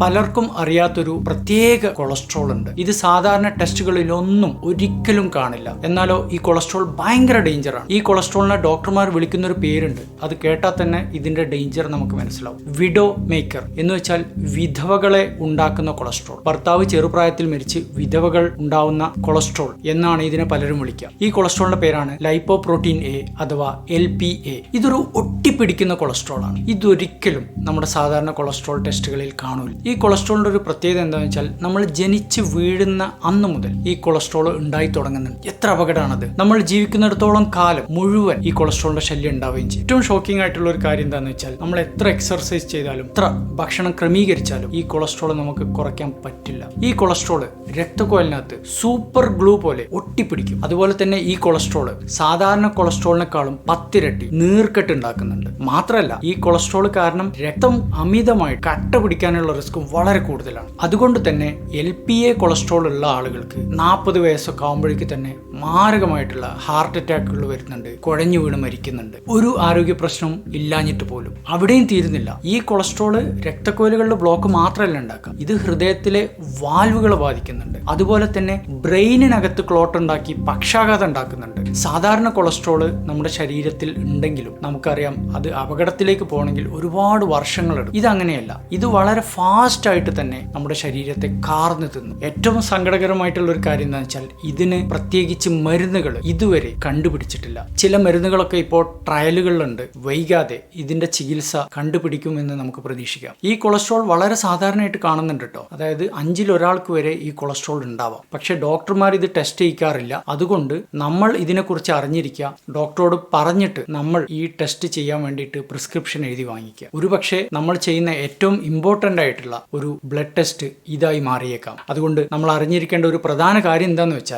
പലർക്കും അറിയാത്തൊരു പ്രത്യേക കൊളസ്ട്രോൾ ഉണ്ട്. ഇത് സാധാരണ ടെസ്റ്റുകളിലൊന്നും ഒരിക്കലും കാണില്ല. എന്നാലോ ഈ കൊളസ്ട്രോൾ ഭയങ്കര ഡേഞ്ചറാണ്. ഈ കൊളസ്ട്രോളിനെ ഡോക്ടർമാർ വിളിക്കുന്ന ഒരു പേരുണ്ട്. അത് കേട്ടാൽ തന്നെ ഇതിന്റെ ഡേഞ്ചർ നമുക്ക് മനസ്സിലാവും. വിഡോ മേക്കർ എന്ന് വെച്ചാൽ വിധവകളെ ഉണ്ടാക്കുന്ന കൊളസ്ട്രോൾ. ഭർത്താവ് ചെറുപ്രായത്തിൽ മരിച്ച് വിധവകൾ ഉണ്ടാവുന്ന കൊളസ്ട്രോൾ എന്നാണ് ഇതിനെ പലരും വിളിക്കുക. ഈ കൊളസ്ട്രോളിന്റെ പേരാണ് ലൈപ്പോപ്രോട്ടീൻ എ അഥവാ LPA. ഇതൊരു ഒട്ടിപ്പിടിക്കുന്ന കൊളസ്ട്രോൾ ആണ്. ഇതൊരിക്കലും നമ്മുടെ സാധാരണ കൊളസ്ട്രോൾ ടെസ്റ്റുകളിൽ കാണൂല. ഈ കൊളസ്ട്രോളിന്റെ ഒരു പ്രത്യേകത എന്താണെന്ന് വെച്ചാൽ നമ്മൾ ജനിച്ച് വീഴുന്ന അന്ന് മുതൽ ഈ കൊളസ്ട്രോൾ ഉണ്ടായി തുടങ്ങുന്നുണ്ട്. എത്ര അപകടമാണത്! നമ്മൾ ജീവിക്കുന്നിടത്തോളം കാലം മുഴുവൻ ഈ കൊളസ്ട്രോളിന്റെ ശല്യം ഉണ്ടാവുകയും ചെയ്യും. ഏറ്റവും ഷോക്കിംഗ് ആയിട്ടുള്ള ഒരു കാര്യം എന്താണെന്ന് വെച്ചാൽ നമ്മൾ എത്ര എക്സർസൈസ് ചെയ്താലും എത്ര ഭക്ഷണം ക്രമീകരിച്ചാലും ഈ കൊളസ്ട്രോൾ നമുക്ക് കുറയ്ക്കാൻ പറ്റില്ല. ഈ കൊളസ്ട്രോൾ രക്തക്കുഴലിനകത്ത് സൂപ്പർ ഗ്ലൂ പോലെ ഒട്ടിപ്പിടിക്കും. അതുപോലെ തന്നെ ഈ കൊളസ്ട്രോൾ സാധാരണ കൊളസ്ട്രോളിനെക്കാളും 10 ഇരട്ടി നീർക്കെട്ട് ഉണ്ടാക്കുന്നുണ്ട്. മാത്രമല്ല ഈ കൊളസ്ട്രോൾ കാരണം രക്തം അമിതമായി കട്ട പിടിക്കാനുള്ള റിസ്ക് വളരെ കൂടുതലാണ്. അതുകൊണ്ട് തന്നെ LPA കൊളസ്ട്രോൾ ഉള്ള ആളുകൾക്ക് 40 വയസ്സൊക്കെ ആകുമ്പോഴേക്ക് തന്നെ മാരകമായിട്ടുള്ള ഹാർട്ട് അറ്റാക്കുകൾ വരുന്നുണ്ട്, കുഴഞ്ഞു വീണ് മരിക്കുന്നുണ്ട്. ഒരു ആരോഗ്യ പ്രശ്നം ഇല്ലാഞ്ഞിട്ട് പോലും. അവിടെയും തീരുന്നില്ല. ഈ കൊളസ്ട്രോള് രക്തക്കുഴലുകളുടെ ബ്ലോക്ക് മാത്രമല്ല ഉണ്ടാക്കുക, ഇത് ഹൃദയത്തിലെ വാൽവുകളെ ബാധിക്കുന്നുണ്ട്. അതുപോലെ തന്നെ ബ്രെയിനിനകത്ത് ക്ലോട്ട് ഉണ്ടാക്കി പക്ഷാഘാതം ഉണ്ടാക്കുന്നുണ്ട്. സാധാരണ കൊളസ്ട്രോള് നമ്മുടെ ശരീരത്തിൽ ഉണ്ടെങ്കിലും നമുക്കറിയാം അത് അപകടത്തിലേക്ക് പോകണമെങ്കിൽ ഒരുപാട് വർഷങ്ങളെടുക്കും. ഇതങ്ങനെയല്ല. ഇത് വളരെ ഫാസ്റ്റ് ആയിട്ട് തന്നെ നമ്മുടെ ശരീരത്തെ കാർന്നു തിന്നു. ഏറ്റവും സങ്കടകരമായിട്ടുള്ള ഒരു കാര്യം എന്താണെന്ന് വെച്ചാൽ ഇതിന് പ്രത്യേകിച്ച് മരുന്നുകൾ ഇതുവരെ കണ്ടുപിടിച്ചിട്ടില്ല. ചില മരുന്നുകളൊക്കെ ഇപ്പോൾ ട്രയലുകളിലുണ്ട്. വൈകാതെ ഇതിന്റെ ചികിത്സ കണ്ടുപിടിക്കുമെന്ന് നമുക്ക് പ്രതീക്ഷിക്കാം. ഈ കൊളസ്ട്രോൾ വളരെ സാധാരണയായിട്ട് കാണുന്നുണ്ട് കേട്ടോ. അതായത് 5-ൽ ഒരാൾക്ക് വരെ ഈ കൊളസ്ട്രോൾ ഉണ്ടാവാം. പക്ഷെ ഡോക്ടർമാർ ഇത് ടെസ്റ്റ് ചെയ്യിക്കാറില്ല. അതുകൊണ്ട് നമ്മൾ ഇതിനെക്കുറിച്ച് അറിഞ്ഞിരിക്കുക. ഡോക്ടറോട് പറഞ്ഞിട്ട് നമ്മൾ ഈ ടെസ്റ്റ് ചെയ്യാൻ വേണ്ടിയിട്ട് പ്രിസ്ക്രിപ്ഷൻ എഴുതി വാങ്ങിക്കുക. ഒരുപക്ഷെ നമ്മൾ ചെയ്യുന്ന ഏറ്റവും ഇമ്പോർട്ടൻ്റ് ആയിട്ടുള്ള ഒരു ബ്ലഡ് ടെസ്റ്റ് ഇതായി മാറിയേക്കാം. അതുകൊണ്ട് നമ്മൾ അറിഞ്ഞിരിക്കേണ്ട ഒരു പ്രധാന കാര്യം എന്താണെന്ന് വെച്ചാൽ